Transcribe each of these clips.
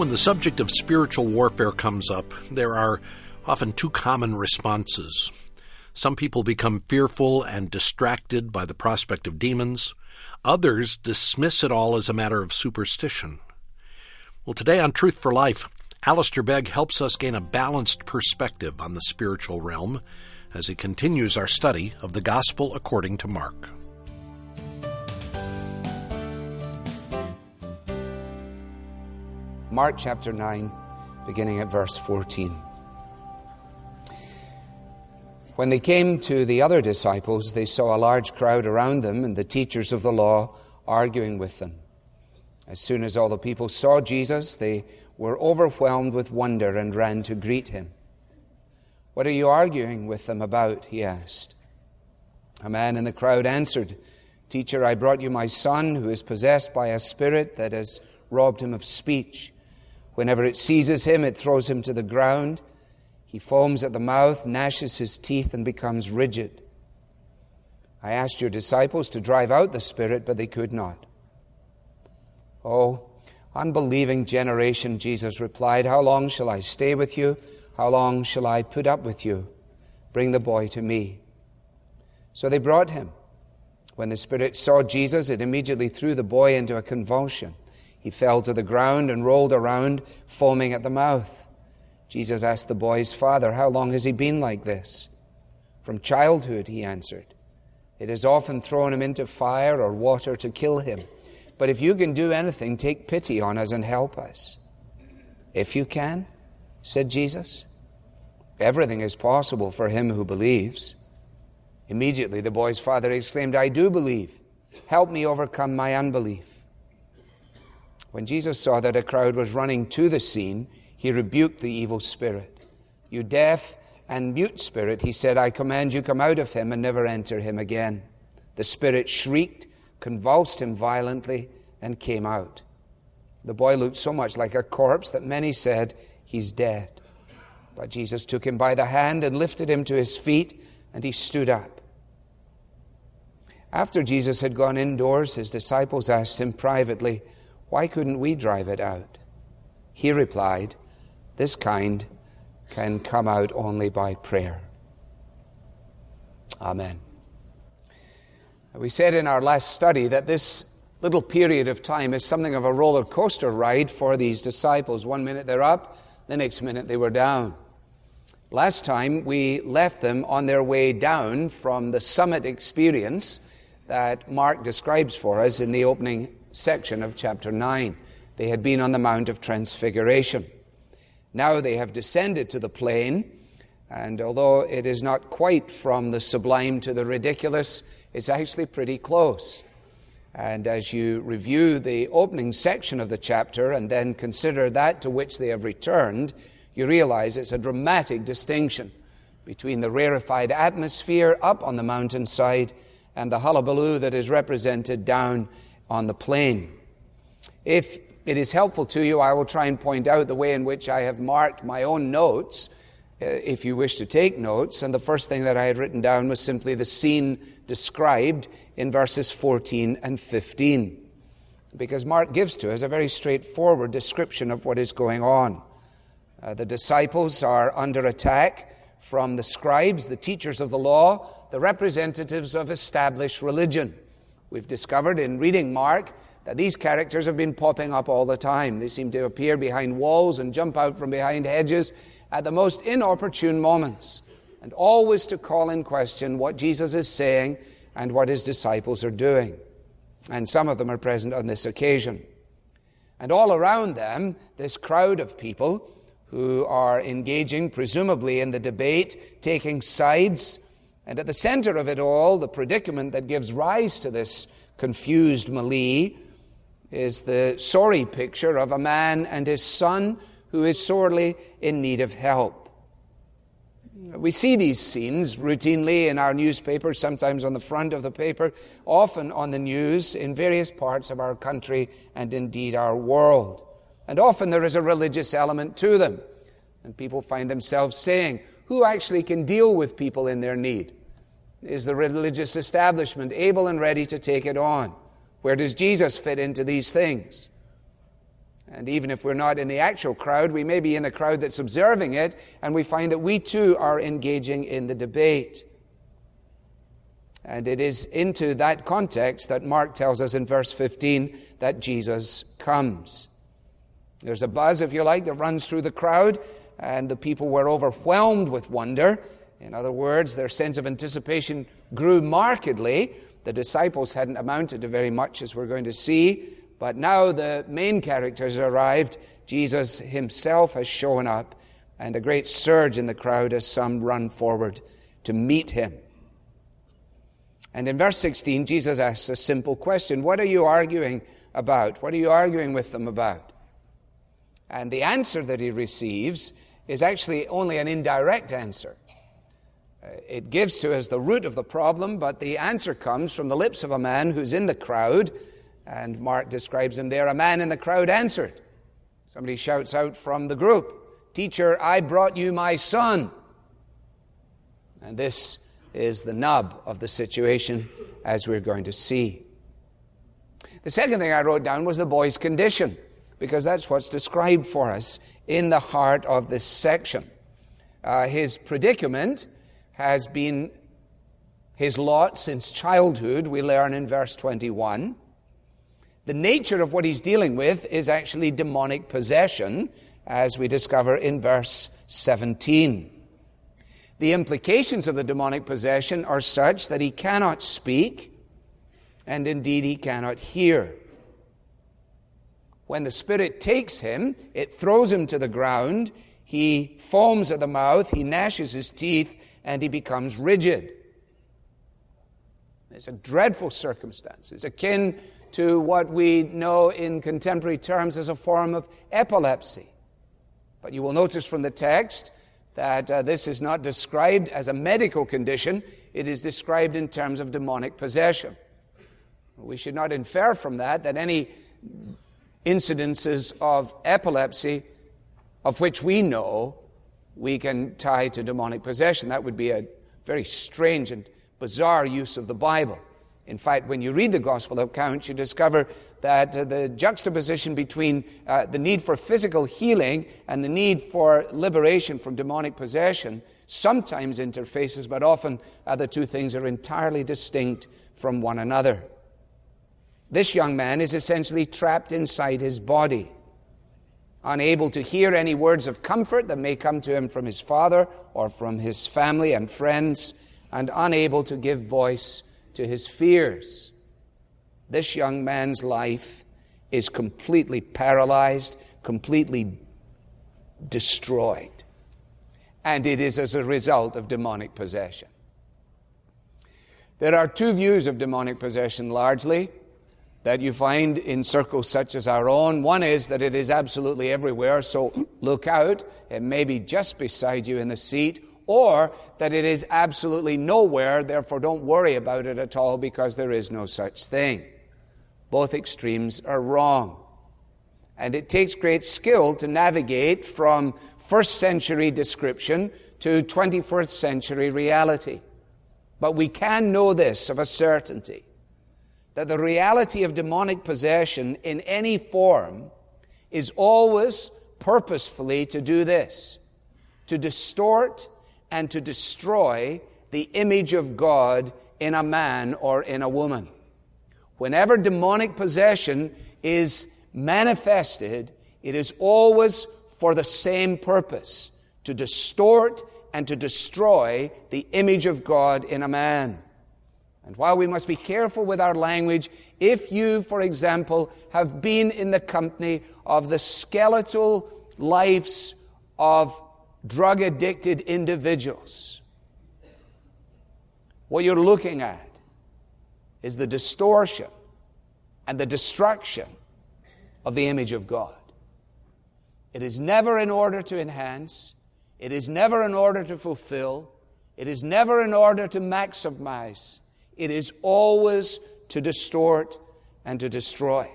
When the subject of spiritual warfare comes up, there are often two common responses. Some people become fearful and distracted by the prospect of demons. Others dismiss it all as a matter of superstition. Well, today on Truth for Life, Alistair Begg helps us gain a balanced perspective on the spiritual realm as he continues our study of the Gospel according to Mark. Mark chapter 9, beginning at verse 14. When they came to the other disciples, they saw a large crowd around them and the teachers of the law arguing with them. As soon as all the people saw Jesus, they were overwhelmed with wonder and ran to greet him. "What are you arguing with them about?" he asked. A man in the crowd answered, "Teacher, I brought you my son who is possessed by a spirit that has robbed him of speech. Whenever it seizes him, it throws him to the ground. He foams at the mouth, gnashes his teeth, and becomes rigid. I asked your disciples to drive out the spirit, but they could not." "Oh, unbelieving generation," Jesus replied, "how long shall I stay with you? How long shall I put up with you? Bring the boy to me." So they brought him. When the spirit saw Jesus, it immediately threw the boy into a convulsion. He fell to the ground and rolled around, foaming at the mouth. Jesus asked the boy's father, "How long has he been like this?" "From childhood," he answered. "It has often thrown him into fire or water to kill him. But if you can do anything, take pity on us and help us." "If you can," said Jesus, "everything is possible for him who believes." Immediately the boy's father exclaimed, "I do believe. Help me overcome my unbelief." When Jesus saw that a crowd was running to the scene, he rebuked the evil spirit. "You deaf and mute spirit," he said, "I command you, come out of him and never enter him again." The spirit shrieked, convulsed him violently, and came out. The boy looked so much like a corpse that many said, "He's dead." But Jesus took him by the hand and lifted him to his feet, and he stood up. After Jesus had gone indoors, his disciples asked him privately, "Why couldn't we drive it out?" He replied, "This kind can come out only by prayer." Amen. We said in our last study that this little period of time is something of a roller coaster ride for these disciples. 1 minute they're up, the next minute they were down. Last time we left them on their way down from the summit experience that Mark describes for us in the opening section of chapter 9. They had been on the Mount of Transfiguration. Now they have descended to the plain, and although it is not quite from the sublime to the ridiculous, it's actually pretty close. And as you review the opening section of the chapter and then consider that to which they have returned, you realize it's a dramatic distinction between the rarefied atmosphere up on the mountainside and the hullabaloo that is represented down on the plain. If it is helpful to you, I will try and point out the way in which I have marked my own notes, if you wish to take notes. And the first thing that I had written down was simply the scene described in verses 14 and 15. Because Mark gives to us a very straightforward description of what is going on. The disciples are under attack from the scribes, the teachers of the law, the representatives of established religion. We've discovered in reading Mark that these characters have been popping up all the time. They seem to appear behind walls and jump out from behind hedges at the most inopportune moments, and always to call in question what Jesus is saying and what his disciples are doing. And some of them are present on this occasion. And all around them, this crowd of people who are engaging, presumably, in the debate, taking sides. And at the center of it all, the predicament that gives rise to this confused melee is the sorry picture of a man and his son who is sorely in need of help. We see these scenes routinely in our newspapers, sometimes on the front of the paper, often on the news in various parts of our country and indeed our world. And often there is a religious element to them. And people find themselves saying, who actually can deal with people in their need? Is the religious establishment able and ready to take it on? Where does Jesus fit into these things? And even if we're not in the actual crowd, we may be in the crowd that's observing it, and we find that we too are engaging in the debate. And it is into that context that Mark tells us in verse 15 that Jesus comes. There's a buzz, if you like, that runs through the crowd, and the people were overwhelmed with wonder. In other words, their sense of anticipation grew markedly. The disciples hadn't amounted to very much, as we're going to see, but now the main characters arrived. Jesus himself has shown up, and a great surge in the crowd as some run forward to meet him. And in verse 16, Jesus asks a simple question. What are you arguing about? What are you arguing with them about? And the answer that he receives is actually only an indirect answer. It gives to us the root of the problem, but the answer comes from the lips of a man who's in the crowd, and Mark describes him there. A man in the crowd answered. Somebody shouts out from the group, "Teacher, I brought you my son." And this is the nub of the situation, as we're going to see. The second thing I wrote down was the boy's condition, because that's what's described for us in the heart of this section. His predicament has been his lot since childhood, we learn in verse 21. The nature of what he's dealing with is actually demonic possession, as we discover in verse 17. The implications of the demonic possession are such that he cannot speak, and indeed he cannot hear. When the spirit takes him, it throws him to the ground, he foams at the mouth, he gnashes his teeth, and he becomes rigid. It's a dreadful circumstance. It's akin to what we know in contemporary terms as a form of epilepsy. But you will notice from the text that this is not described as a medical condition. It is described in terms of demonic possession. We should not infer from that any incidences of epilepsy of which we know we can tie to demonic possession. That would be a very strange and bizarre use of the Bible. In fact, when you read the gospel accounts, you discover that the juxtaposition between the need for physical healing and the need for liberation from demonic possession sometimes interfaces, but often the two things are entirely distinct from one another. This young man is essentially trapped inside his body, unable to hear any words of comfort that may come to him from his father or from his family and friends, and unable to give voice to his fears. This young man's life is completely paralyzed, completely destroyed. And it is as a result of demonic possession. There are two views of demonic possession largely that you find in circles such as our own. One is that it is absolutely everywhere, so look out, it may be just beside you in the seat, or that it is absolutely nowhere, therefore don't worry about it at all because there is no such thing. Both extremes are wrong. And it takes great skill to navigate from first century description to 21st century reality. But we can know this of a certainty, that the reality of demonic possession in any form is always purposefully to do this, to distort and to destroy the image of God in a man or in a woman. Whenever demonic possession is manifested, it is always for the same purpose, to distort and to destroy the image of God in a man. And while we must be careful with our language, if you, for example, have been in the company of the skeletal lives of drug-addicted individuals, what you're looking at is the distortion and the destruction of the image of God. It is never in order to enhance. It is never in order to fulfill. It is never in order to maximize. It is always to distort and to destroy.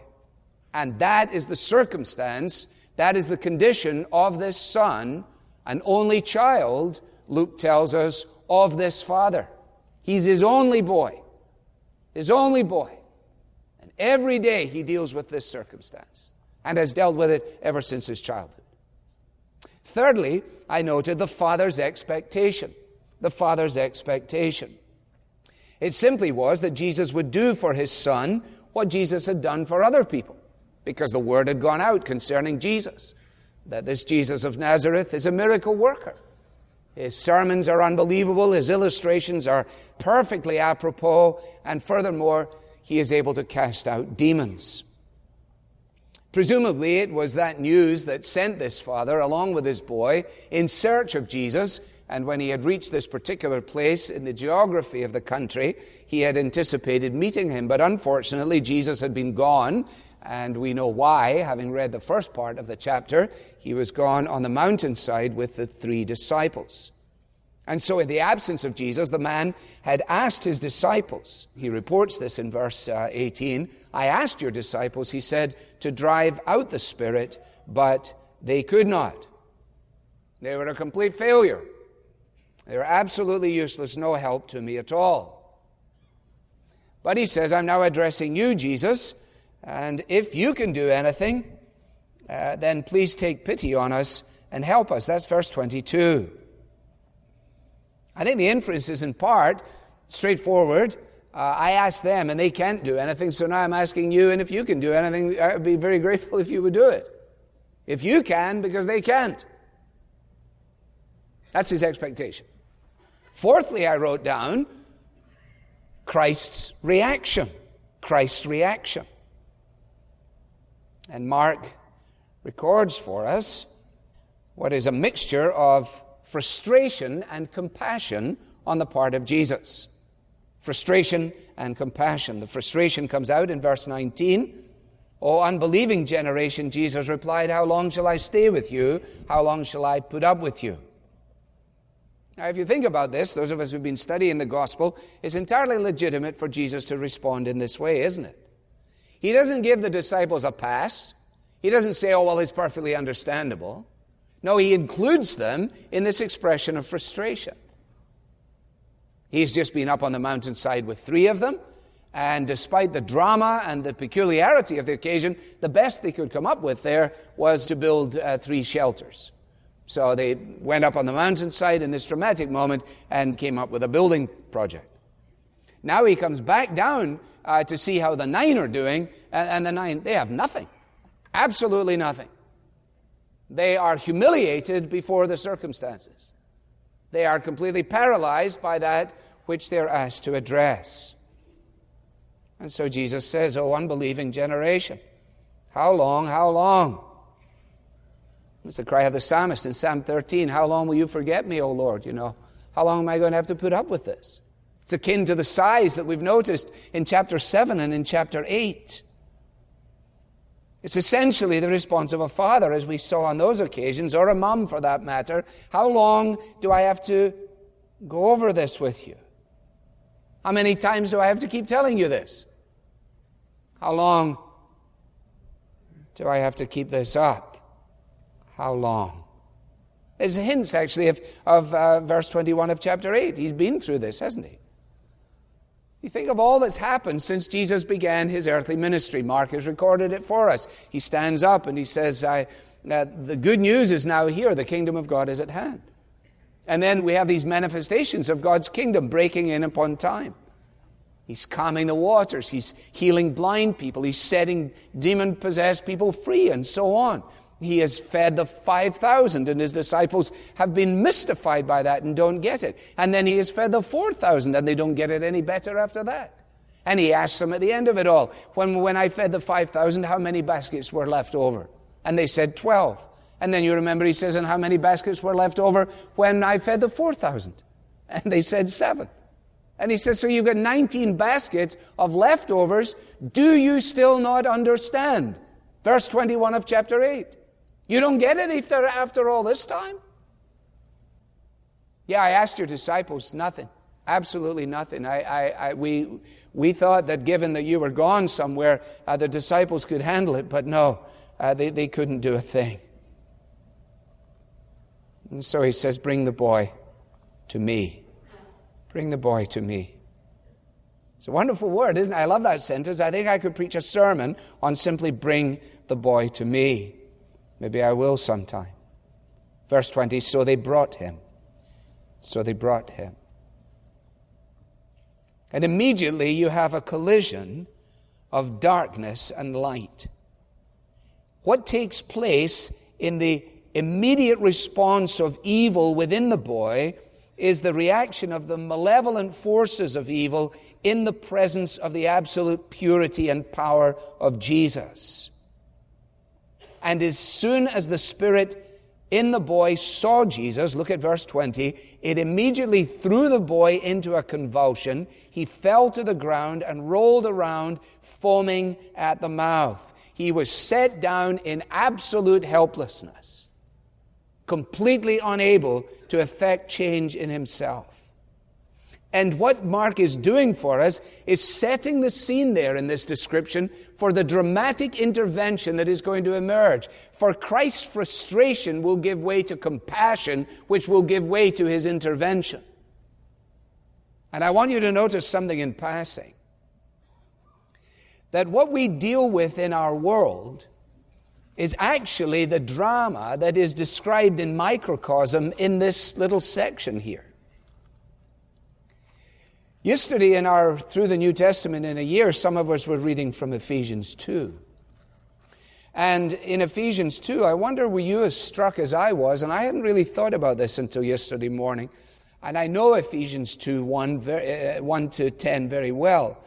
And that is the circumstance, that is the condition of this son, an only child, Luke tells us, of this father. He's his only boy. His only boy. And every day he deals with this circumstance. and has dealt with it ever since his childhood. Thirdly, I noted the Father's expectation. The Father's expectation. It simply was that Jesus would do for his Son what Jesus had done for other people, because the word had gone out concerning Jesus, that this Jesus of Nazareth is a miracle worker. His sermons are unbelievable, his illustrations are perfectly apropos, and furthermore, he is able to cast out demons. Presumably, it was that news that sent this father, along with his boy, in search of Jesus, and when he had reached this particular place in the geography of the country, he had anticipated meeting him. But unfortunately, Jesus had been gone, and we know why, having read the first part of the chapter. He was gone on the mountainside with the 3 disciples. And so in the absence of Jesus, the man had asked his disciples, he reports this in verse 18, I asked your disciples, he said, to drive out the spirit, but they could not. They were a complete failure. They were absolutely useless, no help to me at all. But he says, I'm now addressing you, Jesus, and if you can do anything, then please take pity on us and help us. That's verse 22. I think the inference is in part straightforward. I asked them and they can't do anything, so now I'm asking you, and if you can do anything, I'd be very grateful if you would do it. If you can, because they can't. That's his expectation. Fourthly, I wrote down Christ's reaction. Christ's reaction. And Mark records for us what is a mixture of frustration and compassion on the part of Jesus. Frustration and compassion. The frustration comes out in verse 19. O unbelieving generation, Jesus replied, how long shall I stay with you? How long shall I put up with you? Now, if you think about this, those of us who've been studying the gospel, it's entirely legitimate for Jesus to respond in this way, isn't it? He doesn't give the disciples a pass. He doesn't say, oh, well, it's perfectly understandable. No, he includes them in this expression of frustration. He's just been up on the mountainside with 3 of them, and despite the drama and the peculiarity of the occasion, the best they could come up with there was to build 3 shelters. So they went up on the mountainside in this dramatic moment and came up with a building project. Now he comes back down to see how the 9 are doing, and the 9, they have nothing. Absolutely nothing. They are humiliated before the circumstances. They are completely paralyzed by that which they're asked to address. And so Jesus says, "O unbelieving generation, how long, how long?" It's the cry of the psalmist in Psalm 13, "How long will you forget me, O Lord?" How long am I going to have to put up with this? It's akin to the sighs that we've noticed in chapter 7 and in chapter 8. It's essentially the response of a father, as we saw on those occasions, or a mom for that matter. How long do I have to go over this with you? How many times do I have to keep telling you this? How long do I have to keep this up? How long? There's hints, actually, of verse 21 of chapter 8. He's been through this, hasn't he? You think of all that's happened since Jesus began his earthly ministry. Mark has recorded it for us. He stands up and he says, the good news is now here. The kingdom of God is at hand. And then we have these manifestations of God's kingdom breaking in upon time. He's calming the waters. He's healing blind people. He's setting demon-possessed people free and so on. He has fed the 5,000, and his disciples have been mystified by that and don't get it. And then he has fed the 4,000, and they don't get it any better after that. And he asks them at the end of it all, when I fed the 5,000, how many baskets were left over? And they said 12. And then you remember he says, and how many baskets were left over when I fed the 4,000? And they said 7. And he says, so you've got 19 baskets of leftovers. Do you still not understand? Verse 21 of chapter 8. You don't get it after all this time? Yeah, I asked your disciples, nothing. Absolutely nothing. We thought that given that you were gone somewhere, the disciples could handle it, but no, they couldn't do a thing. And so he says, bring the boy to me. Bring the boy to me. It's a wonderful word, isn't it? I love that sentence. I think I could preach a sermon on simply bring the boy to me. Maybe I will sometime. Verse 20, so they brought him. So they brought him. And immediately you have a collision of darkness and light. What takes place in the immediate response of evil within the boy is the reaction of the malevolent forces of evil in the presence of the absolute purity and power of Jesus. And as soon as the Spirit in the boy saw Jesus, look at verse 20, it immediately threw the boy into a convulsion. He fell to the ground and rolled around, foaming at the mouth. He was set down in absolute helplessness, completely unable to effect change in himself. And what Mark is doing for us is setting the scene there in this description for the dramatic intervention that is going to emerge. For Christ's frustration will give way to compassion, which will give way to his intervention. And I want you to notice something in passing. That what we deal with in our world is actually the drama that is described in microcosm in this little section here. Yesterday in our Through the New Testament in a Year, some of us were reading from Ephesians 2. And in Ephesians 2, I wonder were you as struck as I was, and I hadn't really thought about this until yesterday morning. And I know Ephesians 2, 1 to 10 very well.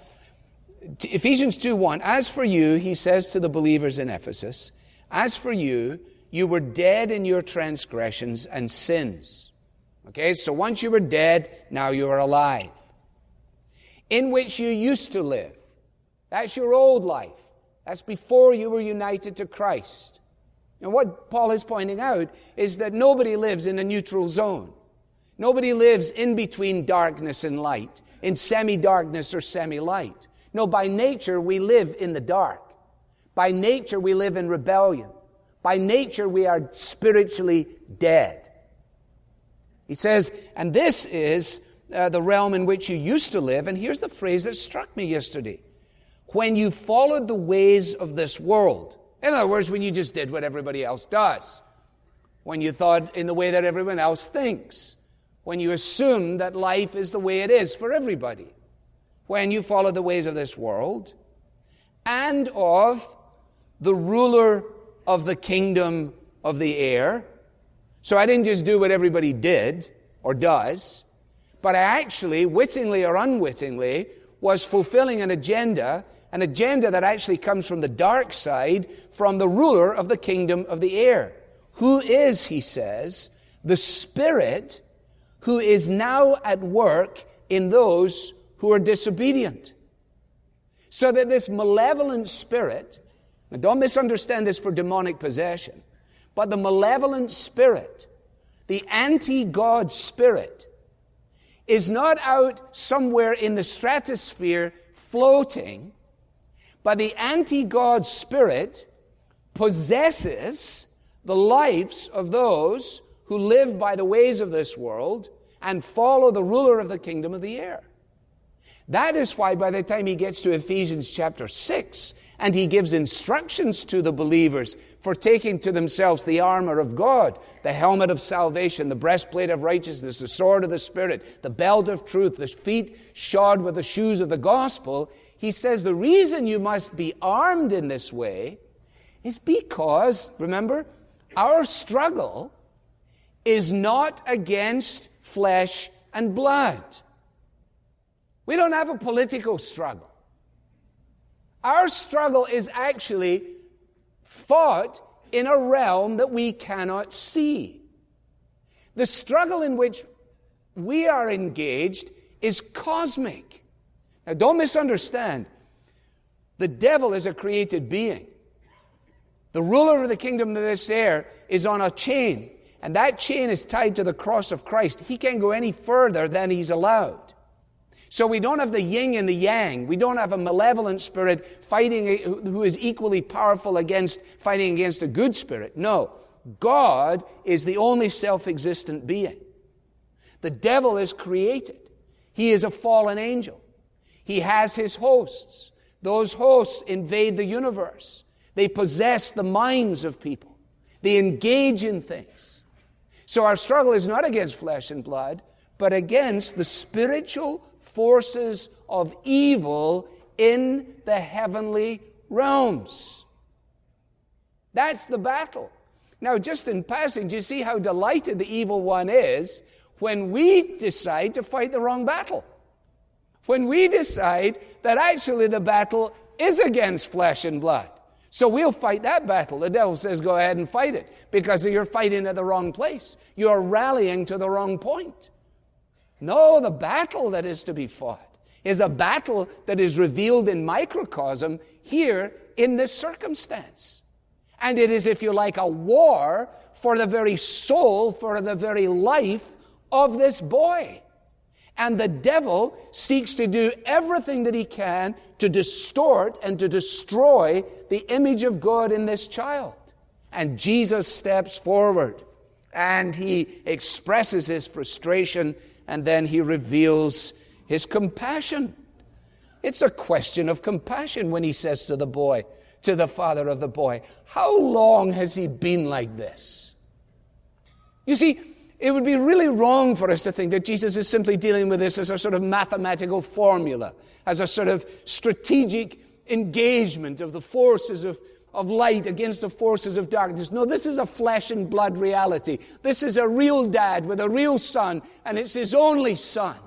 Ephesians 2:1, as for you, he says to the believers in Ephesus, as for you, you were dead in your transgressions and sins. Okay, so once you were dead, now you are alive. In which you used to live. That's your old life. That's before you were united to Christ. And what Paul is pointing out is that nobody lives in a neutral zone. Nobody lives in between darkness and light, in semi-darkness or semi-light. No, by nature we live in the dark. By nature we live in rebellion. By nature we are spiritually dead. He says, and this is the realm in which you used to live. And here's the phrase that struck me yesterday. When you followed the ways of this world. In other words, when you just did what everybody else does. When you thought in the way that everyone else thinks. When you assumed that life is the way it is for everybody. When you followed the ways of this world. And of the ruler of the kingdom of the air. So I didn't just do what everybody did or does. But I actually, wittingly or unwittingly, was fulfilling an agenda that actually comes from the dark side, from the ruler of the kingdom of the air. Who is, he says, the Spirit who is now at work in those who are disobedient. So that this malevolent spirit, and don't misunderstand this for demonic possession, but the malevolent spirit, the anti-God spirit, is not out somewhere in the stratosphere floating, but the anti-God spirit possesses the lives of those who live by the ways of this world and follow the ruler of the kingdom of the air. That is why by the time he gets to Ephesians chapter 6, and he gives instructions to the believers for taking to themselves the armor of God, the helmet of salvation, the breastplate of righteousness, the sword of the Spirit, the belt of truth, the feet shod with the shoes of the gospel, he says the reason you must be armed in this way is because, remember, our struggle is not against flesh and blood. We don't have a political struggle. Our struggle is actually fought in a realm that we cannot see. The struggle in which we are engaged is cosmic. Now, don't misunderstand. The devil is a created being. The ruler of the kingdom of this air is on a chain, and that chain is tied to the cross of Christ. He can't go any further than he's allowed. So we don't have the yin and the yang. We don't have a malevolent spirit who is equally powerful fighting against a good spirit. No, God is the only self-existent being. The devil is created. He is a fallen angel. He has his hosts. Those hosts invade the universe. They possess the minds of people. They engage in things. So our struggle is not against flesh and blood, but against the spiritual forces of evil in the heavenly realms. That's the battle. Now, just in passing, do you see how delighted the evil one is when we decide to fight the wrong battle? When we decide that actually the battle is against flesh and blood. So we'll fight that battle. The devil says, go ahead and fight it, because you're fighting at the wrong place. You're rallying to the wrong point. No, the battle that is to be fought is a battle that is revealed in microcosm here in this circumstance. And it is, if you like, a war for the very soul, for the very life of this boy. And the devil seeks to do everything that he can to distort and to destroy the image of God in this child. And Jesus steps forward and he expresses his frustration, and then he reveals his compassion. It's a question of compassion when he says to the boy, to the father of the boy, how long has he been like this? You see, it would be really wrong for us to think that Jesus is simply dealing with this as a sort of mathematical formula, as a sort of strategic engagement of the forces of light against the forces of darkness. No, this is a flesh and blood reality. This is a real dad with a real son, and it's his only son.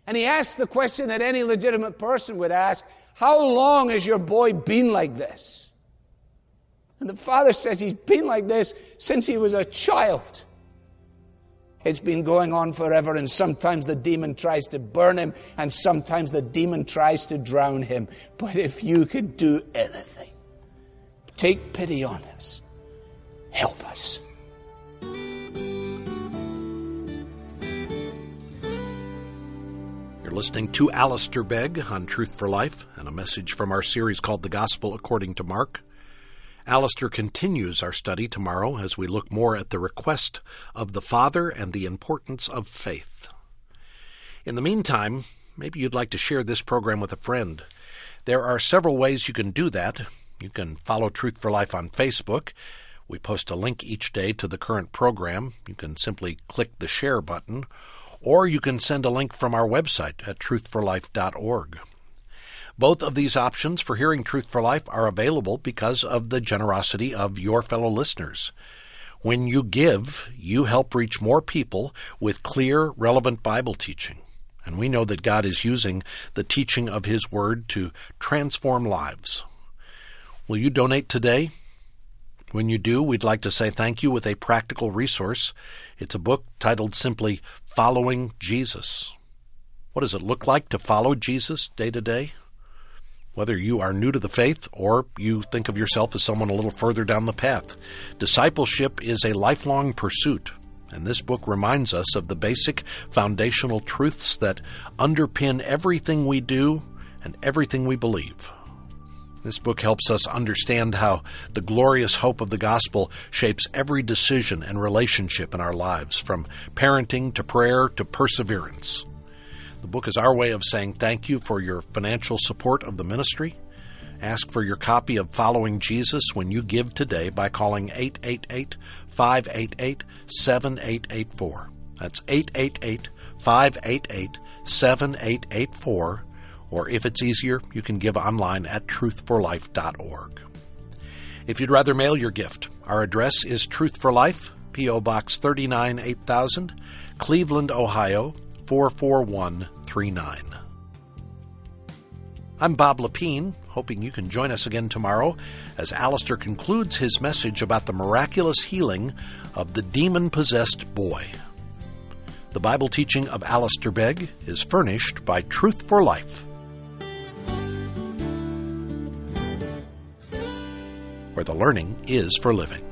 And he asks the question that any legitimate person would ask, how long has your boy been like this? And the father says he's been like this since he was a child. It's been going on forever, and sometimes the demon tries to burn him, and sometimes the demon tries to drown him. But if you can do anything, take pity on us. Help us. You're listening to Alistair Begg on Truth for Life, and a message from our series called The Gospel According to Mark. Alistair continues our study tomorrow as we look more at the request of the Father and the importance of faith. In the meantime, maybe you'd like to share this program with a friend. There are several ways you can do that. You can follow Truth for Life on Facebook. We post a link each day to the current program. You can simply click the share button, or you can send a link from our website at truthforlife.org. Both of these options for hearing Truth for Life are available because of the generosity of your fellow listeners. When you give, you help reach more people with clear, relevant Bible teaching. And we know that God is using the teaching of His Word to transform lives. Will you donate today? When you do, we'd like to say thank you with a practical resource. It's a book titled simply Following Jesus. What does it look like to follow Jesus day to day? Whether you are new to the faith or you think of yourself as someone a little further down the path, discipleship is a lifelong pursuit, and this book reminds us of the basic foundational truths that underpin everything we do and everything we believe. This book helps us understand how the glorious hope of the gospel shapes every decision and relationship in our lives, from parenting to prayer to perseverance. The book is our way of saying thank you for your financial support of the ministry. Ask for your copy of Following Jesus when you give today by calling 888-588-7884. That's 888-588-7884. Or if it's easier, you can give online at truthforlife.org. If you'd rather mail your gift, our address is Truth for Life, P.O. Box 39, 8000, Cleveland, Ohio, 44139. I'm Bob Lepine, hoping you can join us again tomorrow as Alistair concludes his message about the miraculous healing of the demon-possessed boy. The Bible teaching of Alistair Begg is furnished by Truth for Life, where the learning is for living.